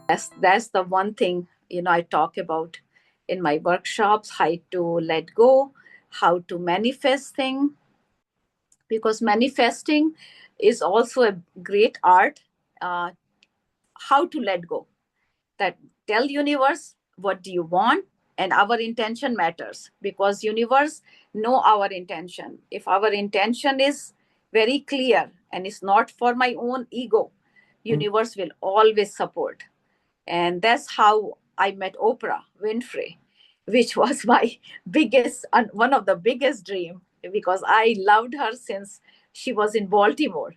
That's the one thing, I talk about in my workshops, how to let go, how to manifest things, because manifesting is also a great art. uh, how to let go, that tell universe what do you want, and our intention matters, because universe know our intention. If our intention is very clear and it's not for my own ego, universe will always support. And that's how I met Oprah Winfrey, which was my biggest, one of the biggest dream, because I loved her since she was in Baltimore.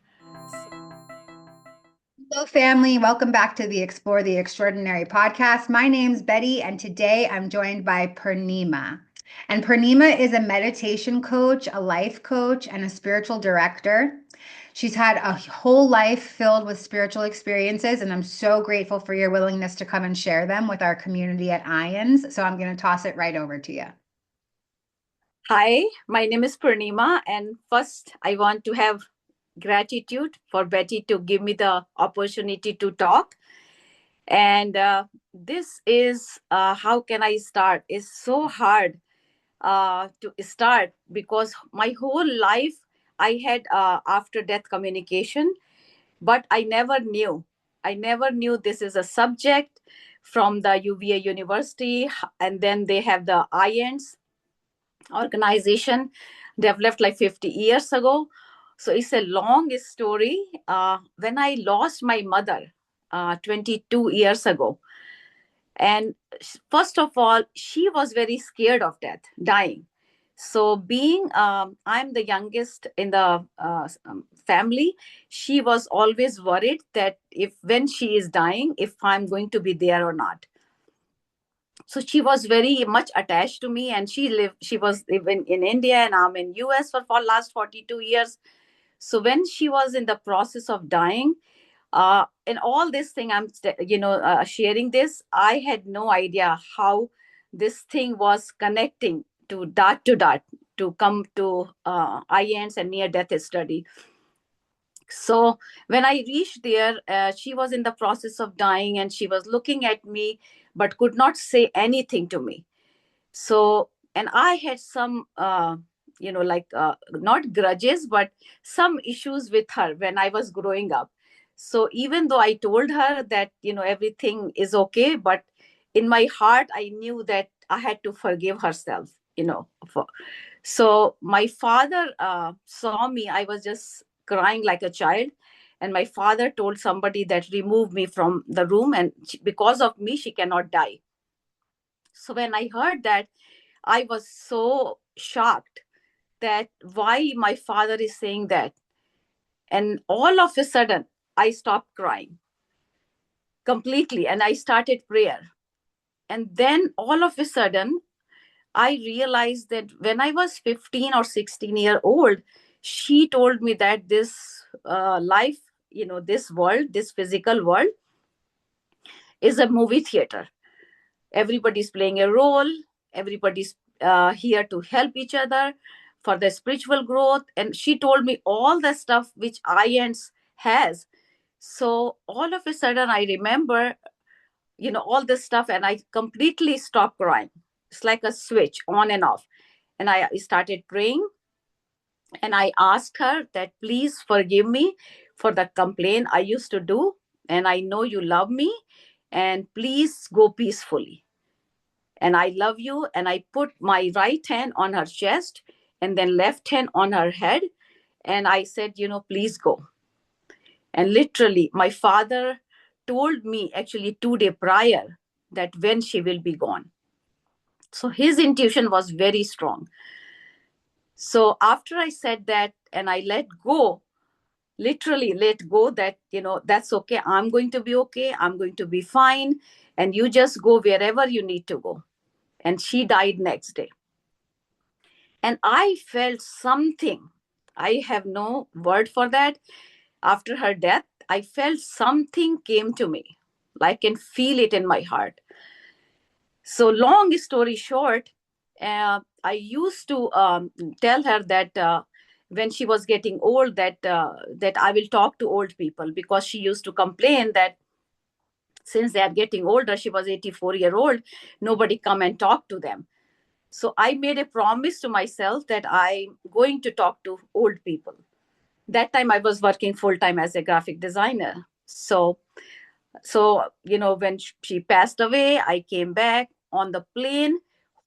Hello, family. Welcome back to the Explore the Extraordinary podcast. My name's Betty, and today I'm joined by Purnima. And Purnima is a meditation coach, a life coach, and a spiritual director. She's had a whole life filled with spiritual experiences, and I'm so grateful for your willingness to come and share them with our community at IANDS. So I'm going to toss it right over to you. Hi, my name is Purnima, and first I want to have gratitude for Betty to give me the opportunity to talk. And this is how can I start? It's so hard to start, because my whole life I had after death communication, but I never knew. I never knew this is a subject from the UVA University, and then they have the IANDS organization developed like 50 years ago. So it's a long story. When I lost my mother 22 years ago, and first of all, she was very scared of death, dying. So being I'm the youngest in the family, she was always worried that if when she is dying, if I'm going to be there or not. So she was very much attached to me, and she was even in India, and I'm in US for last 42 years. So when she was in the process of dying, and all this thing sharing this, I had no idea how this thing was connecting to dot to come to IANDS and near death study. So when I reached there, she was in the process of dying, and she was looking at me but could not say anything to me. So, and I had some not grudges, but some issues with her when I was growing up. So even though I told her that everything is okay, but in my heart I knew that I had to forgive herself. So my father saw me. I was just crying like a child, and my father told somebody that remove me from the room, and because of me she cannot die. So when I heard that, I was so shocked that why my father is saying that. And all of a sudden, I stopped crying completely, and I started prayer. And then all of a sudden, I realized that when I was 15 or 16 year old, she told me that this life, this world, this physical world is a movie theater. Everybody's playing a role. Everybody's here to help each other for the spiritual growth. And she told me all the stuff which IANDS has. So all of a sudden I remember, all this stuff, and I completely stopped crying. It's like a switch on and off. And I started praying, and I asked her that please forgive me for the complaint I used to do. And I know you love me, and please go peacefully, and I love you. And I put my right hand on her chest and then left hand on her head. And I said, please go. And literally, my father told me actually 2 days prior that when she will be gone. So his intuition was very strong. So after I said that and I let go, literally let go that, that's okay. I'm going to be okay. I'm going to be fine. And you just go wherever you need to go. And she died next day. And I felt something. I have no word for that. After her death, I felt something came to me. I can feel it in my heart. So long story short, I used to tell her that when she was getting old, that I will talk to old people, because she used to complain that since they are getting older, she was 84-year-old, nobody come and talk to them. So I made a promise to myself that I'm going to talk to old people. That time I was working full time as a graphic designer. So when she passed away, I came back on the plane.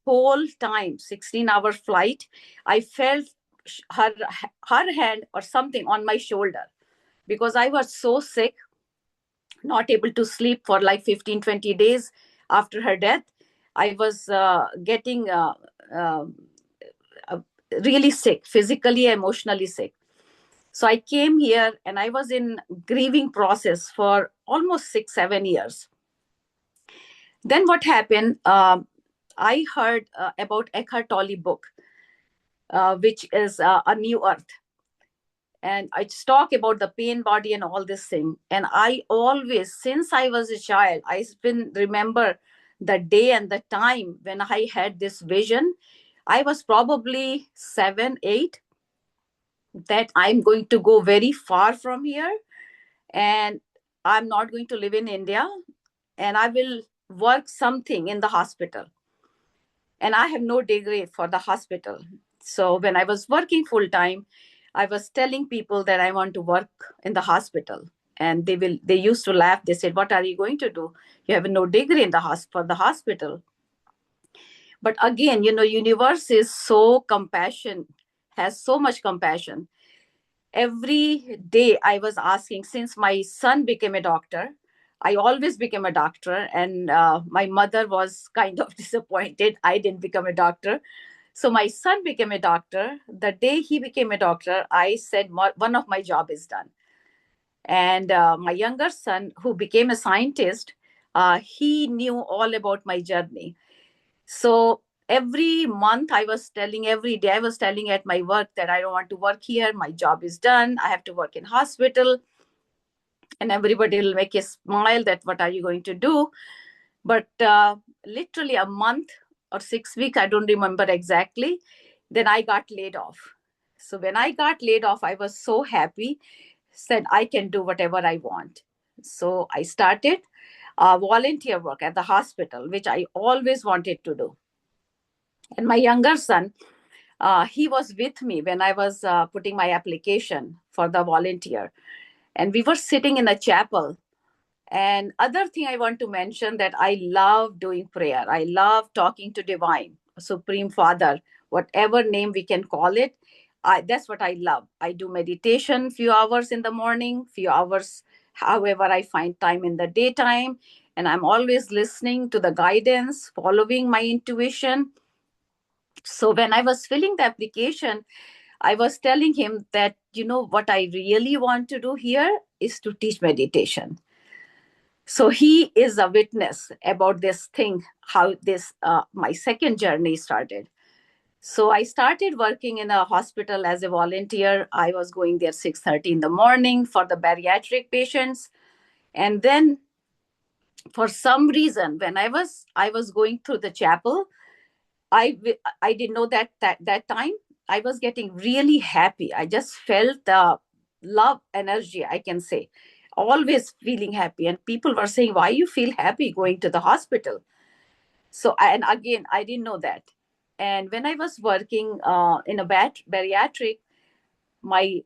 Whole time, 16-hour flight, I felt her her hand or something on my shoulder, because I was so sick, not able to sleep for like 15-20 days after her death. I was getting uh, uh, really sick, physically, emotionally sick. So I came here and I was in grieving process for almost 6-7 years. Then what happened? I heard about Eckhart Tolle book, which is A New Earth. And I just talk about the pain body and all this thing. And I always, since I was a child, I've been remember the day and the time when I had this vision. I was probably 7, 8, that I'm going to go very far from here, and I'm not going to live in India, and I will work something in the hospital. And I have no degree for the hospital. So when I was working full time, I was telling people that I want to work in the hospital. And they used to laugh. They said, "What are you going to do? You have no degree in for the hospital." But again, universe is so compassion, has so much compassion. Every day I was asking, since my son became a doctor, I always became a doctor. And my mother was kind of disappointed I didn't become a doctor. So my son became a doctor. The day he became a doctor, I said, one of my job is done. And my younger son, who became a scientist, he knew all about my journey. So every month every day I was telling at my work that I don't want to work here. My job is done. I have to work in hospital. And everybody will make a smile that what are you going to do? But literally a month or 6 weeks, I don't remember exactly, then I got laid off. So when I got laid off, I was so happy, said I can do whatever I want. So I started volunteer work at the hospital, which I always wanted to do. And my younger son, he was with me when I was putting my application for the volunteer. And we were sitting in a chapel. And other thing I want to mention, that I love doing prayer. I love talking to divine, Supreme Father, whatever name we can call it. That's what I love. I do meditation few hours in the morning, few hours, however I find time in the daytime. And I'm always listening to the guidance, following my intuition. So when I was filling the application, I was telling him that, what I really want to do here is to teach meditation. So he is a witness about this thing, how this my second journey started. So I started working in a hospital as a volunteer. I was going there 6:30 in the morning for the bariatric patients. And then for some reason, when I was going through the chapel, I I didn't know that time I was getting really happy. I just felt the love energy, I can say, always feeling happy. And people were saying, "Why you feel happy going to the hospital?" So and again, I didn't know that. And when I was working in a bariatric, my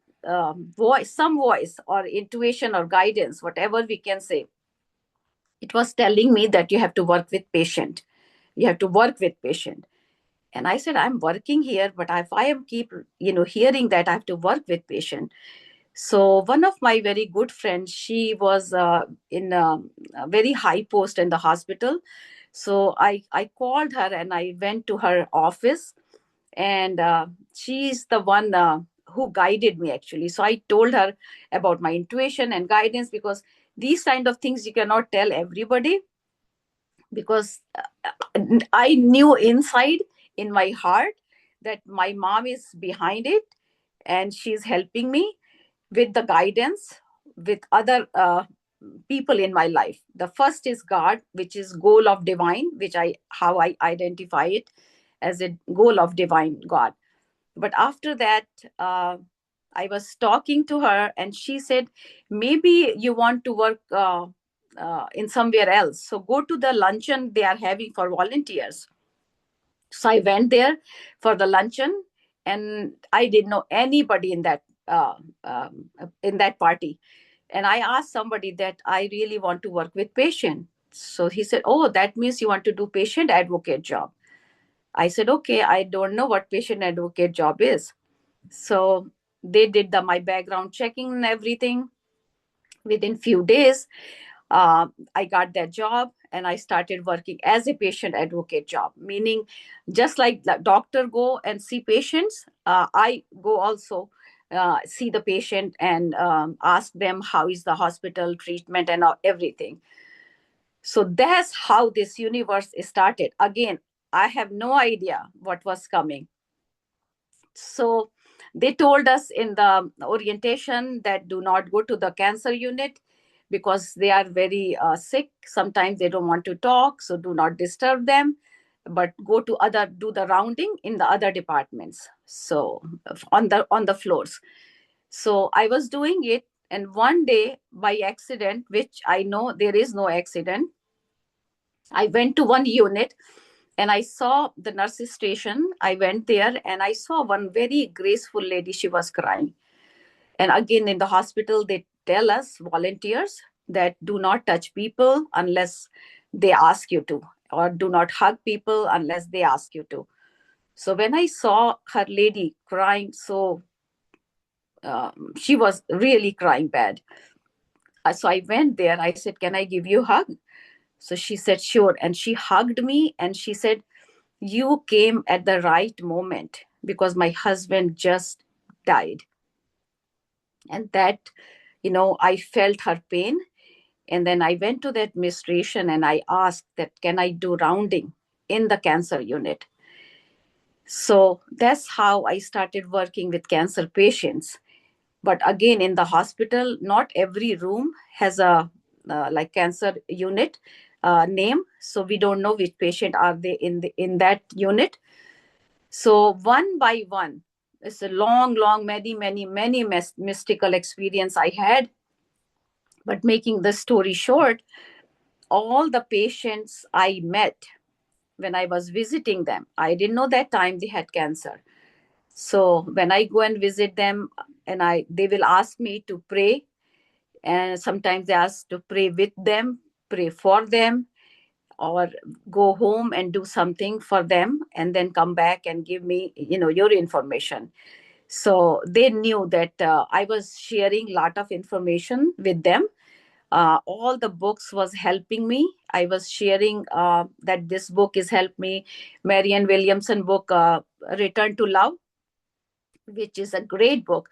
some voice or intuition or guidance, whatever we can say, it was telling me that you have to work with patient. You have to work with patient. And I said, I'm working here, but if I am keep, hearing that I have to work with patient. So one of my very good friends, she was in a very high post in the hospital. So I called her and I went to her office, and she's the one who guided me actually. So I told her about my intuition and guidance, because these kind of things you cannot tell everybody, because I knew inside in my heart that my mom is behind it, and she's helping me with the guidance with other people in my life. The first is God, which is goal of divine, which how I identify it as a goal of divine God. But after that, I was talking to her, and she said, maybe you want to work in somewhere else. So go to the luncheon they are having for volunteers. So I went there for the luncheon, and I didn't know anybody in that party. And I asked somebody that I really want to work with patient. So he said, "Oh, that means you want to do patient advocate job." I said, "Okay, I don't know what patient advocate job is." So they did my background checking and everything. Within few days, I got that job, and I started working as a patient advocate job, meaning just like the doctor go and see patients, I go also see the patient and ask them how is the hospital treatment and everything. So that's how this universe started. Again, I have no idea what was coming. So they told us in the orientation that do not go to the cancer unit because they are very sick. Sometimes they don't want to talk, so do not disturb them. But go to do the rounding in the other departments. So on the floors. So I was doing it, and one day by accident, which I know there is no accident, I went to one unit and I saw the nurses station. I went there and I saw one very graceful lady. She was crying. And again, in the hospital, they tell us volunteers that do not touch people unless they ask you to, or do not hug people unless they ask you to. So when I saw her lady crying, so she was really crying bad. So I went there. I said, "Can I give you a hug?" So she said, "Sure." And she hugged me and she said, "You came at the right moment because my husband just died." And that, I felt her pain. And then I went to the administration and I asked that, can I do rounding in the cancer unit? So that's how I started working with cancer patients. But again, in the hospital, not every room has a like cancer unit name. So we don't know which patient are they in that unit. So one by one, it's a long, many mystical experience I had. But making the story short, all the patients I met when I was visiting them, I didn't know that time they had cancer. So when I go and visit them, and they will ask me to pray, and sometimes they ask to pray with them, pray for them, or go home and do something for them, and then come back and give me, your information. So they knew that I was sharing a lot of information with them. All the books was helping me. I was sharing that this book is helped me. Marianne Williamson book, Return to Love, which is a great book.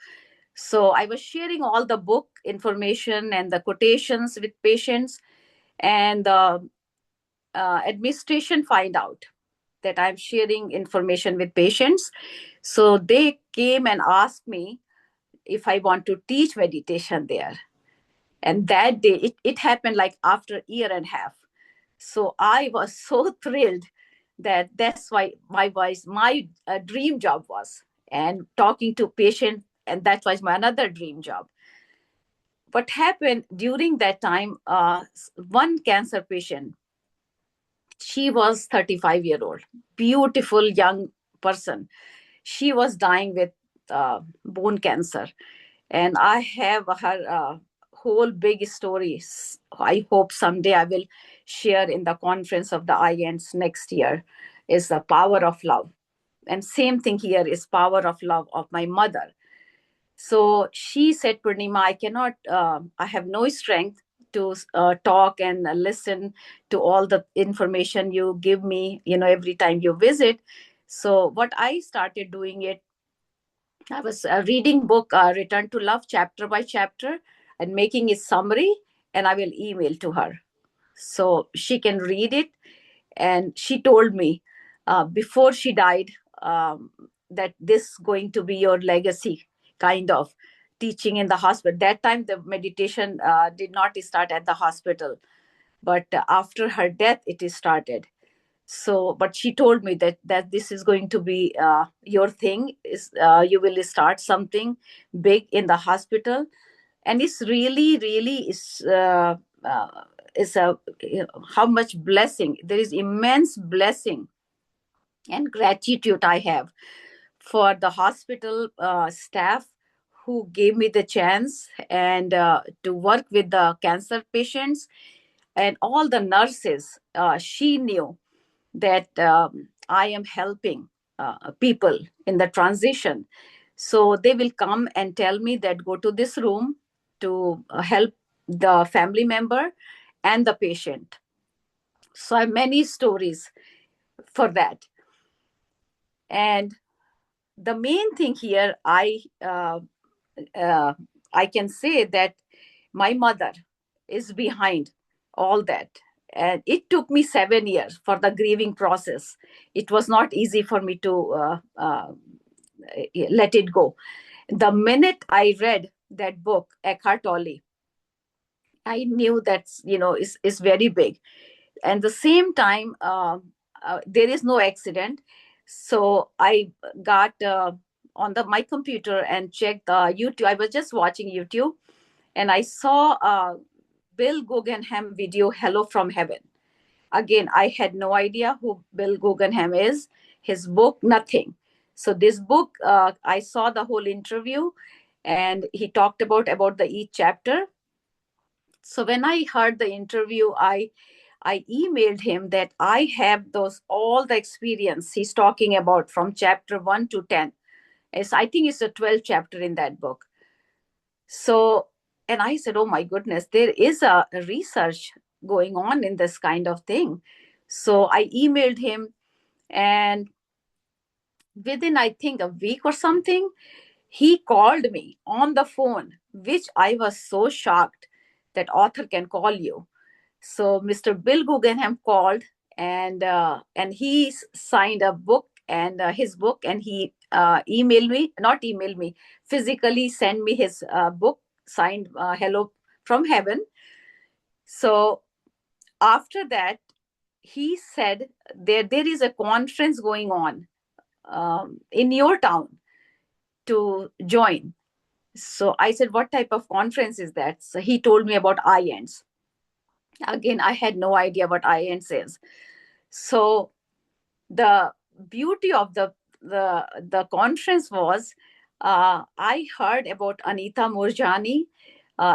So I was sharing all the book information and the quotations with patients, and the administration find out that I'm sharing information with patients. So they came and asked me if I want to teach meditation there. And that day, it happened like after a year and a half. So I was so thrilled that that's why my dream job was, and talking to patients, and that was my another dream job. What happened during that time, one cancer patient, she was 35-year-old, beautiful young person. She was dying with bone cancer. And I have her whole big stories. I hope someday I will share in the conference of the IANDS next year, is the power of love. And same thing here is power of love of my mother. So she said, "Purnima, I cannot, I have no strength to talk and listen to all the information you give me, every time you visit." So what I started doing it, I was reading book Return to Love chapter by chapter and making a summary, and I will email to her so she can read it. And she told me before she died, that this going to be your legacy, kind of teaching in the hospital. That time the meditation did not start at the hospital, but after her death it is started. So but she told me that this is going to be your thing, is you will start something big in the hospital. And it's really is is a how much blessing. There is immense blessing and gratitude I have for the hospital staff who gave me the chance and to work with the cancer patients, and all the nurses. She knew that I am helping people in the transition. So they will come and tell me that go to this room to help the family member and the patient. So I have many stories for that. And the main thing here, uh, I can say that my mother is behind all that. And it took me 7 years for the grieving process. It was not easy for me to let it go. The minute I read that book, Eckhart Tolle, I knew that's, is very big. And the same time, there is no accident. So I got on my computer and checked YouTube. I was just watching YouTube, and I saw Bill Guggenheim video, Hello from Heaven. Again, I had no idea who Bill Guggenheim is, his book, nothing. So this book, I saw the whole interview, and he talked about the each chapter. So when I heard the interview, I emailed him that I have those all the experience he's talking about from chapter 1 to 10. I think it's a 12 chapter in that book. So, and I said, oh my goodness, there is a research going on in this kind of thing. So I emailed him, and within, I think, a week or something, he called me on the phone, which I was so shocked that author can call you. So Mr. Bill Guggenheim called, and he signed a book, and his book, and he emailed me, not emailed me, physically sent me his book signed, Hello from Heaven. So after that, he said there is a conference going on in your town to join. So I said, what type of conference is that? So he told me about IANDS. Again, I had no idea what IANDS is. So the beauty of the conference was, I heard about Anita Moorjani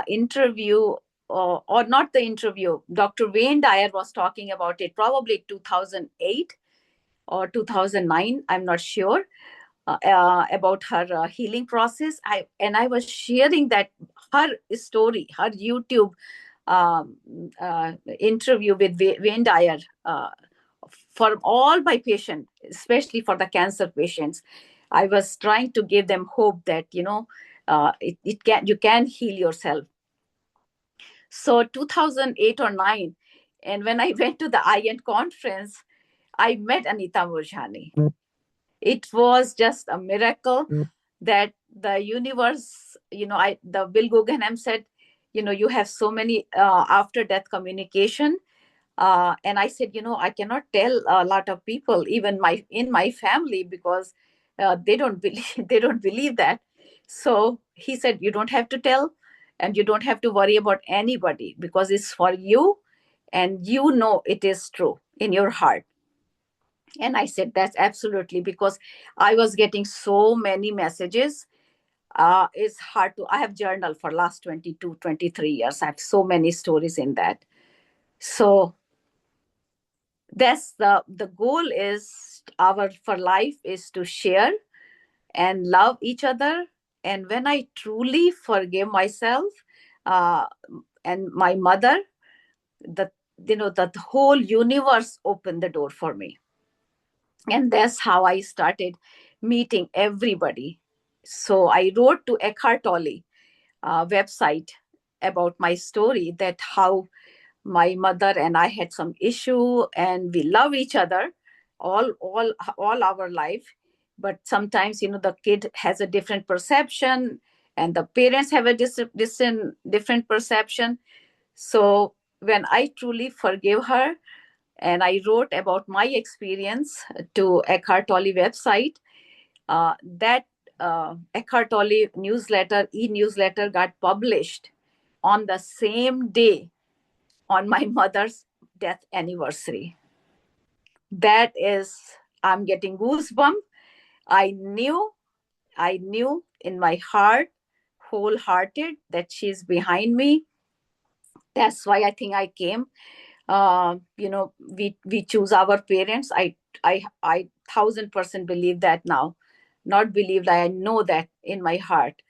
interview, or not the interview. Dr. Wayne Dyer was talking about it, probably 2008 or 2009. I'm not sure. About her healing process. I was sharing that her story, her YouTube um, interview with Wayne Dyer, for all my patients, especially for the cancer patients. I was trying to give them hope that you can heal yourself. So 2008 or 9, and when I went to the IAND conference, I met Anita Moorjani. It was just a miracle that the universe, the Bill Guggenheim said, you have so many after death communication. And I said, I cannot tell a lot of people, even in my family, because they don't believe they don't believe that. So he said, you don't have to tell, and you don't have to worry about anybody, because it's for you, and it is true in your heart. And I said, that's absolutely, because I was getting so many messages. It's hard to, I have journal for last 22, 23 years. I have so many stories in that. So that's the goal is our for life is to share and love each other. And when I truly forgive myself uh, and my mother, the the whole universe opened the door for me. And that's how I started meeting everybody. So I wrote to Eckhart Tolle website about my story, that how my mother and I had some issue, and we love each other all our life. But sometimes, the kid has a different perception, and the parents have a different perception. So when I truly forgive her, and I wrote about my experience to Eckhart Tolle website, that Eckhart Tolle newsletter, e-newsletter, got published on the same day on my mother's death anniversary. That is, I'm getting goosebumps. I knew in my heart, wholehearted, that she's behind me. That's why I think I came. We choose our parents. I 1,000% believe that now. Not believed, I know that in my heart,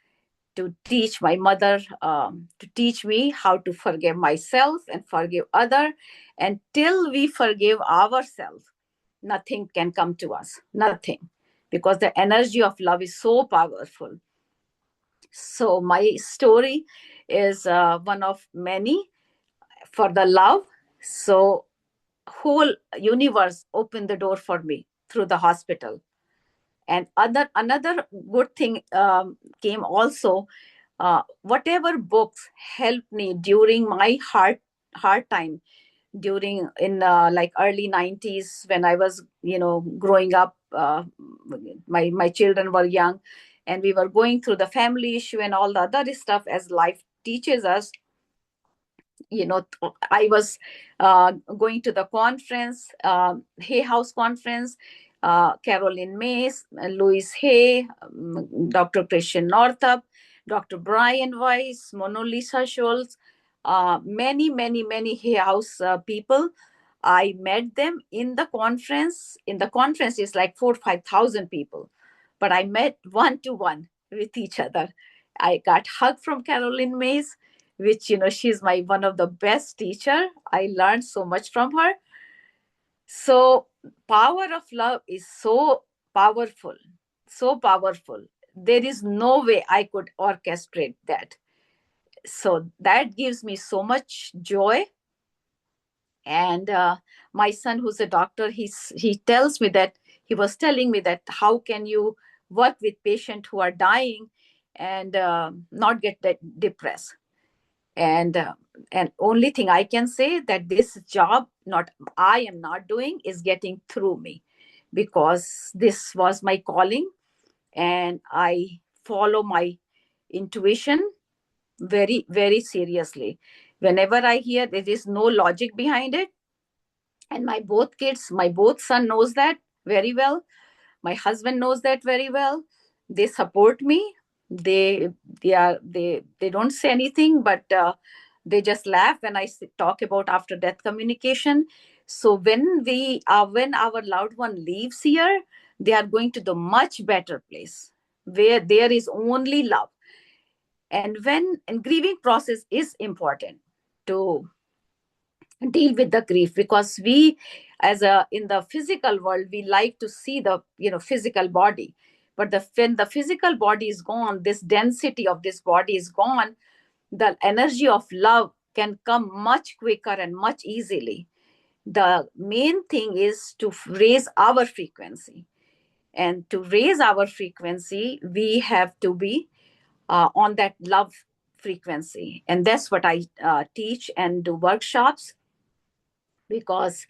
to teach my mother, to teach me how to forgive myself and forgive other. And till we forgive ourselves, nothing can come to us, nothing, because the energy of love is so powerful. So my story is one of many for the love. So whole universe opened the door for me through the hospital. And another good thing came also. Whatever books helped me during my hard time, during in like early 90s, when I was growing up. My children were young, and we were going through the family issue and all the other stuff as life teaches us. I was going to the conference, Hay House conference, Caroline Myss, Louise Hay, Dr. Christian Northup, Dr. Brian Weiss, Mona Lisa Schultz, many Hay House people. I met them in the conference. In the conference, it's like 4,000 to 5,000 people, but I met one to one with each other. I got hug from Caroline Myss, which she's my one of the best teacher. I learned so much from her. So power of love is so powerful, so powerful. There is no way I could orchestrate that. So that gives me so much joy. And my son, who's a doctor, he tells me that, he was telling me that, how can you work with patients who are dying and not get that depressed? And only thing I can say, that this job, not I am not doing, is getting through me, because this was my calling, and I follow my intuition very, very seriously. Whenever I hear there is no logic behind it, and my both kids, my both son knows that very well, my husband knows that very well. They support me. They don't say anything, but they just laugh when I talk about after death communication. So when our loved one leaves here, they are going to the much better place where there is only love. And grieving process is important to deal with the grief, because we, as a in the physical world, we like to see the physical body. But when the physical body is gone, this density of this body is gone, the energy of love can come much quicker and much easily. The main thing is to raise our frequency, and to raise our frequency, we have to be on that love frequency. And that's what I teach and do workshops, because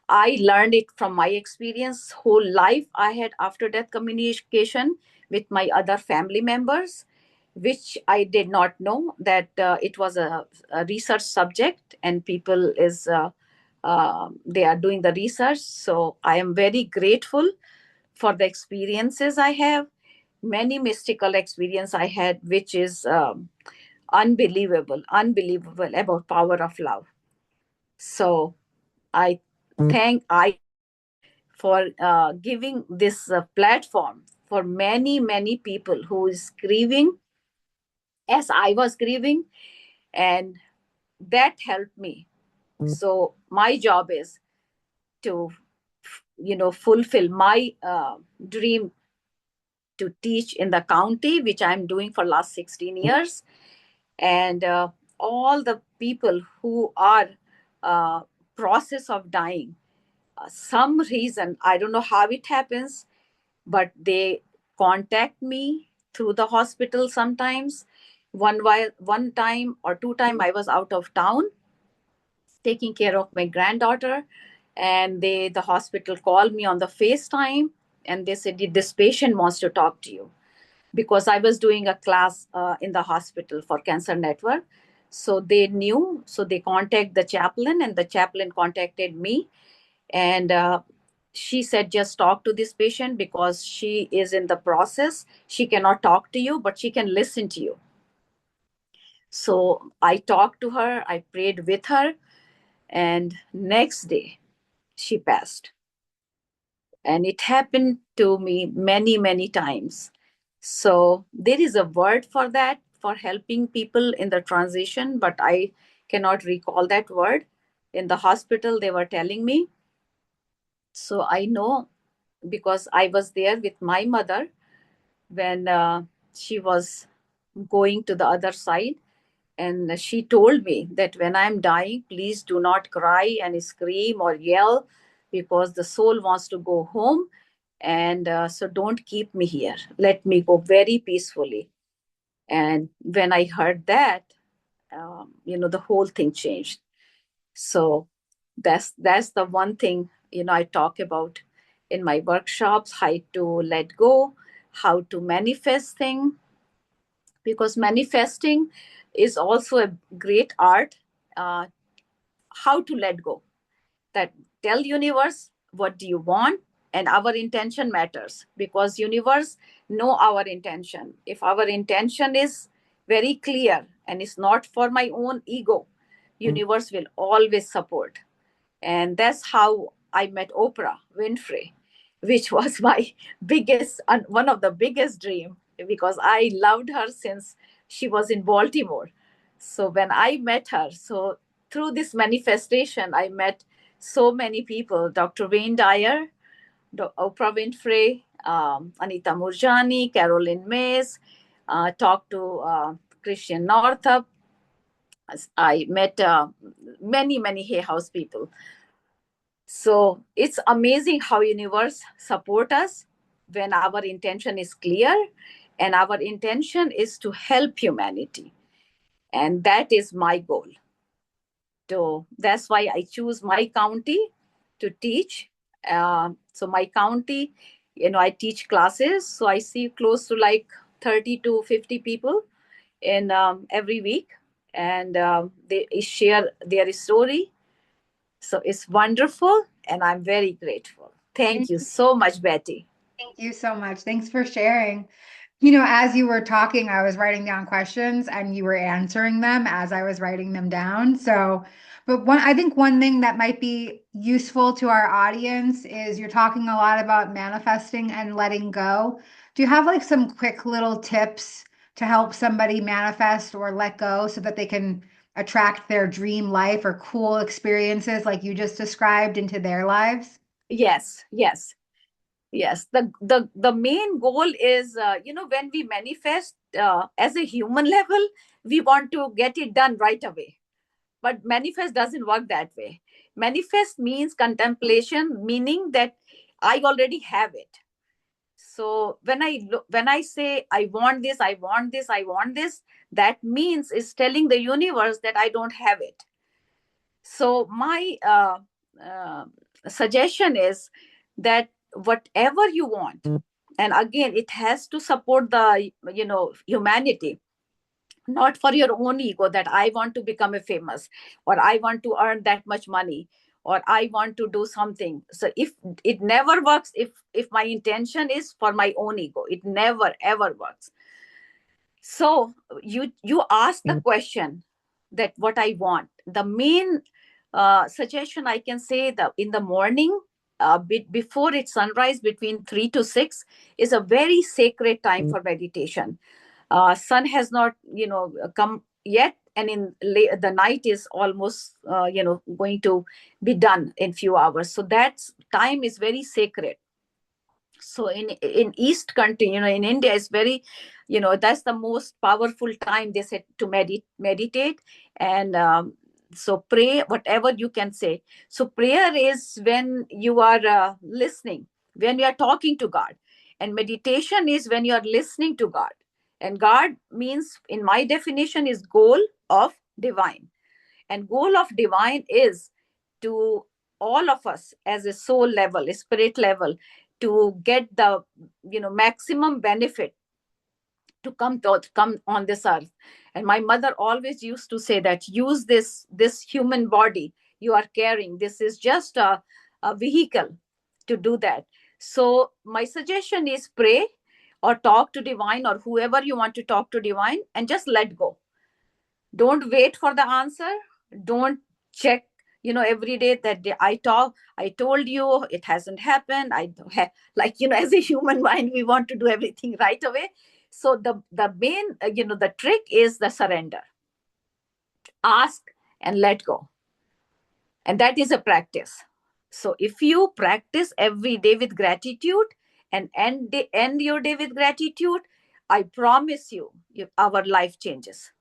I learned it from my experience. Whole life I had after death communication with my other family members, which I did not know that it was a research subject, and people is they are doing the research. So I am very grateful for the experiences I have. Many mystical experience I had, which is unbelievable about power of love. So I thank IANDS for giving this platform for many people who is grieving, as I was grieving, and that helped me. So my job is to, fulfill my dream to teach in the county, which I'm doing for last 16 years, and all the people who are uh, process of dying. Some reason, I don't know how it happens, but they contact me through the hospital sometimes. One time or two time I was out of town taking care of my granddaughter, and the hospital called me on the FaceTime, and they said, this patient wants to talk to you, because I was doing a class in the hospital for Cancer Network. So they knew, so they contacted the chaplain, and the chaplain contacted me. And she said, just talk to this patient because she is in the process. She cannot talk to you, but she can listen to you. So I talked to her, I prayed with her, and next day she passed. And it happened to me many, many times. So there is a word for that, for helping people in the transition, but I cannot recall that word. In the hospital, they were telling me. So I know, because I was there with my mother when she was going to the other side. And she told me that when I'm dying, please do not cry and scream or yell, because the soul wants to go home. And so don't keep me here. Let me go very peacefully. And when I heard that, the whole thing changed. So that's the one thing, I talk about in my workshops: how to let go, how to manifest thing, because manifesting is also a great art. uh, how to let go, that tell universe what do you want, and our intention matters, because universe know our intention. If our intention is very clear and it's not for my own ego, universe will always support. And that's how I met Oprah Winfrey, which was my biggest, one of the biggest dream, because I loved her since she was in Baltimore. So when I met her, so through this manifestation, I met so many people: Dr. Wayne Dyer, Oprah Winfrey, Anita Moorjani, Carolyn Myss, talked to Christian Northup. I met many, many Hay House people. So it's amazing how universe support us when our intention is clear, and our intention is to help humanity. And that is my goal. So that's why I choose my county to teach. So my county, I teach classes. So I see close to like 30 to 50 people in every week, and they share their story. So it's wonderful, and I'm very grateful. Thank you so much, Betty. Thank you so much. Thanks for sharing. As you were talking, I was writing down questions and you were answering them as I was writing them down. So, but I think one thing that might be useful to our audience is you're talking a lot about manifesting and letting go. Do you have like some quick little tips to help somebody manifest or let go so that they can attract their dream life or cool experiences like you just described into their lives? Yes, yes, yes. The main goal is, when we manifest as a human level, we want to get it done right away. But manifest doesn't work that way. Manifest means contemplation, meaning that I already have it. So when I say I want this, I want this, I want this, that means is telling the universe that I don't have it. So my uh, suggestion is that whatever you want, and again, it has to support the humanity, not for your own ego, that I want to become a famous, or I want to earn that much money, or I want to do something. So if it never works, if my intention is for my own ego, it never ever works. So you ask the question that what I want. The main suggestion I can say, that in the morning, before it's sunrise, between 3 to 6 is a very sacred time for meditation. Sun has not come yet, and the night is almost going to be done in few hours. So that time is very sacred. So in east country, in India, is very, that's the most powerful time, they said, to meditate. And so pray whatever you can say. So prayer is when you are listening, when you are talking to God. And meditation is when you are listening to God. And God means, in my definition, is goal of divine. And goal of divine is to all of us as a soul level, a spirit level, to get the maximum benefit, to come on this earth. And my mother always used to say that use this human body you are carrying. This is just a vehicle to do that. So my suggestion is pray or talk to divine or whoever you want to talk to divine, and just let go. Don't wait for the answer. Don't check, every day that I told you it hasn't happened. Like, as a human mind, we want to do everything right away. So the main, the trick is the surrender. Ask and let go. And that is a practice. So if you practice every day with gratitude and end your day with gratitude, I promise you, our life changes.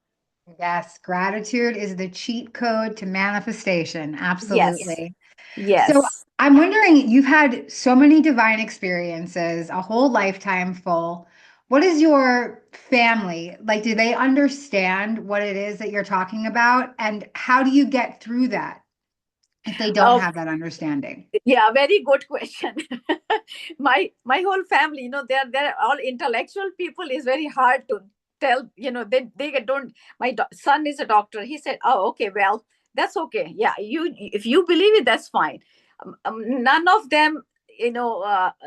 Yes, gratitude is the cheat code to manifestation. Yes. Absolutely. So Yes. I'm wondering, you've had so many divine experiences, a whole lifetime full. What is your family like? Do they understand what it is that you're talking about? And how do you get through that if they don't Uh, have that understanding? yeah, very good question. My whole family, they're all intellectual people. Is very hard to tell. They don't. My son is a doctor. He said, "Oh, okay, well, that's okay. Yeah, if you believe it, that's fine." None of them,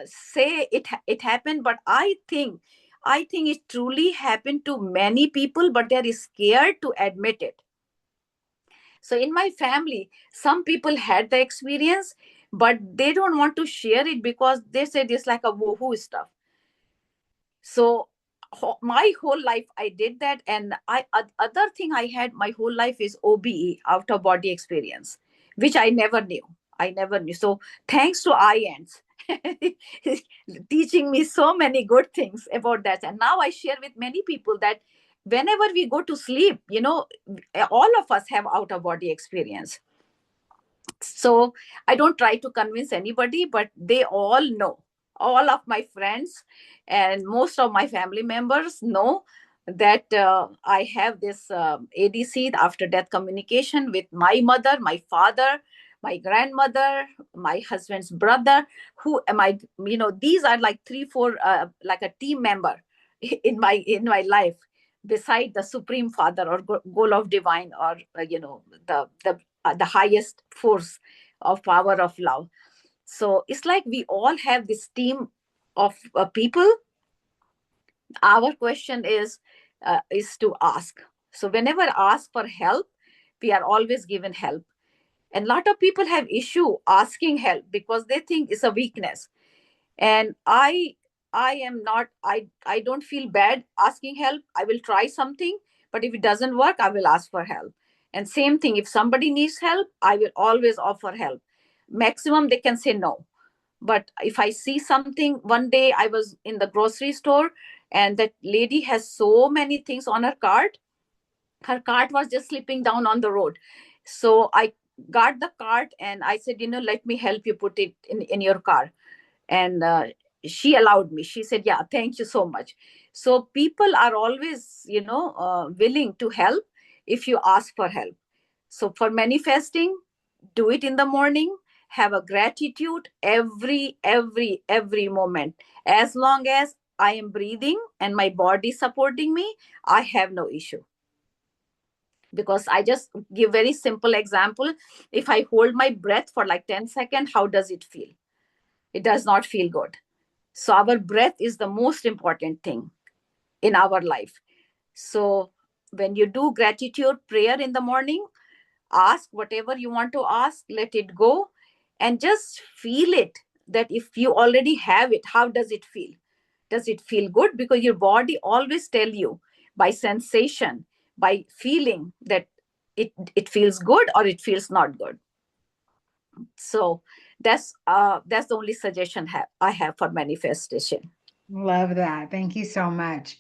say it happened, but I think it truly happened to many people, but they're scared to admit it. So in my family, some people had the experience, but they don't want to share it because they said it's like a woohoo stuff. So my whole life I did that, and other thing I had my whole life is OBE, out of body experience, which I never knew. I never knew. So thanks to IANDS teaching me so many good things about that, and now I share with many people that whenever we go to sleep, all of us have out of body experience. So I don't try to convince anybody, but they all know. All of my friends and most of my family members know that I have this ADC, after death communication, with my mother, my father, my grandmother, my husband's brother. Who am I? These are like 3 4 like a team member in my life, beside the supreme father or goal of divine, or the highest force of power of love. So it's like we all have this team of people. Our question is to ask. So whenever ask for help, we are always given help. And a lot of people have issue asking help because they think it's a weakness. And I am not, I don't feel bad asking help. I will try something, but if it doesn't work, I will ask for help. And same thing, if somebody needs help, I will always offer help. Maximum they can say no. But if I see something, one day I was in the grocery store, and that lady has so many things on her cart was just slipping down on the road. So I got the cart and I said, let me help you put it in your car. And she allowed me. She said, yeah, thank you so much. So people are always, willing to help if you ask for help. So for manifesting, do it in the morning. Have a gratitude every moment. As long as I am breathing and my body supporting me, I have no issue. Because I just give very simple example. If I hold my breath for like 10 seconds, how does it feel? It does not feel good. So our breath is the most important thing in our life. So when you do gratitude prayer in the morning, ask whatever you want to ask, let it go, and just feel it. That if you already have it, how does it feel? Does it feel good? Because your body always tell you by sensation, by feeling, that it feels good or it feels not good. So that's the only suggestion I have for manifestation. Love that. Thank you so much.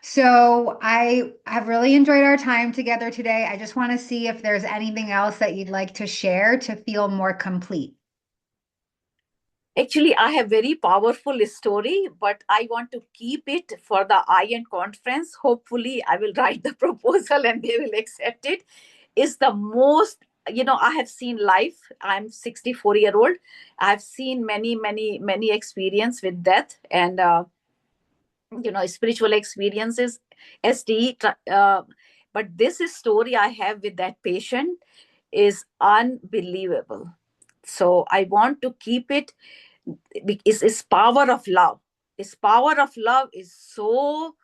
So I have really enjoyed our time together today. I just want to see if there's anything else that you'd like to share to feel more complete. Actually, I have very powerful story, but I want to keep it for the IAND conference. Hopefully, I will write the proposal and they will accept it. Is the most, I have seen life. I'm 64-year-old. I've seen many experience with death and spiritual experiences, STE. But this story I have with that patient is unbelievable. So I want to keep it. It's power of love. Its power of love is so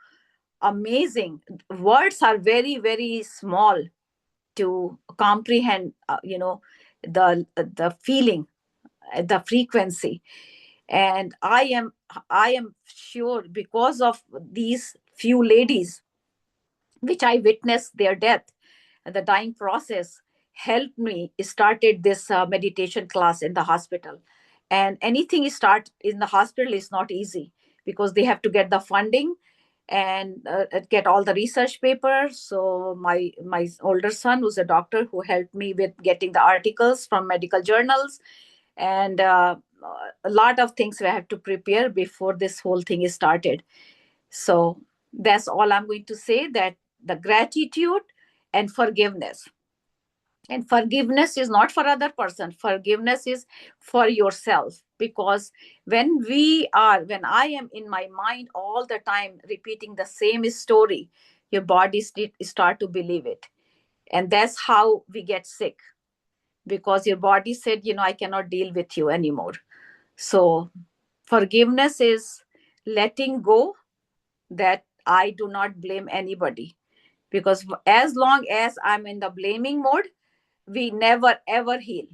amazing. Words are very, very small to comprehend, the feeling, the frequency. And I am sure, because of these few ladies which I witnessed their death, the dying process, helped me started this meditation class in the hospital. And anything you start in the hospital is not easy, because they have to get the funding and get all the research papers. So my older son, who's a doctor, who helped me with getting the articles from medical journals, and a lot of things we have to prepare before this whole thing is started. So that's all I'm going to say, that the gratitude and forgiveness. And forgiveness is not for other person. Forgiveness is for yourself. Because when I am in my mind all the time repeating the same story, your body start to believe it. And that's how we get sick. Because your body said, I cannot deal with you anymore. So forgiveness is letting go, that I do not blame anybody. Because as long as I'm in the blaming mode, we never ever heal.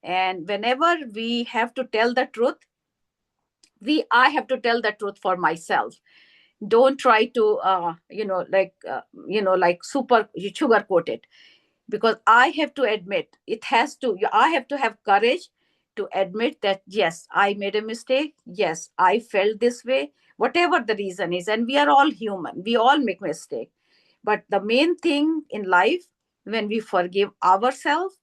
And whenever we have to tell the truth, I have to tell the truth for myself. Don't try to like super sugar coat it. Because I have to admit, I have to have courage to admit that, yes, I made a mistake. Yes, I felt this way, whatever the reason is. And we are all human, we all make mistake. But the main thing in life, when we forgive ourselves,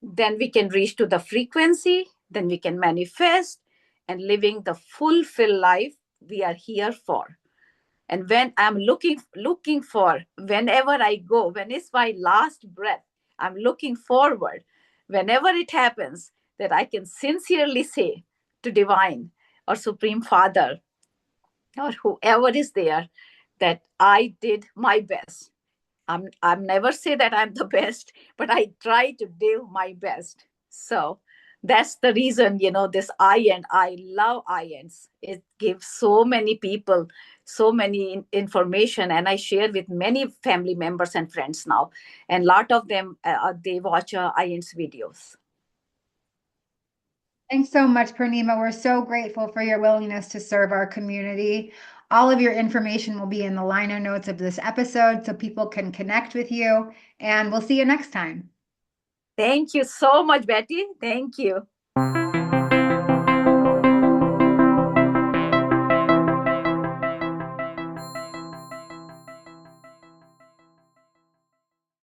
then we can reach to the frequency, then we can manifest and living the fulfilled life we are here for. And when I'm looking for, whenever I go, when it's my last breath, I'm looking forward, whenever it happens, that I can sincerely say to divine or supreme father or whoever is there, that I did my best. I'm never say that I'm the best, but I try to do my best. So that's the reason, this I love IANDS. It gives so many people so many information, and I share with many family members and friends now, and a lot of them they watch IANDS videos. Thanks so much, Purnima. We're so grateful for your willingness to serve our community. All of your information will be in the liner notes of this episode so people can connect with you, and we'll see you next time. Thank you so much, Betty. Thank you.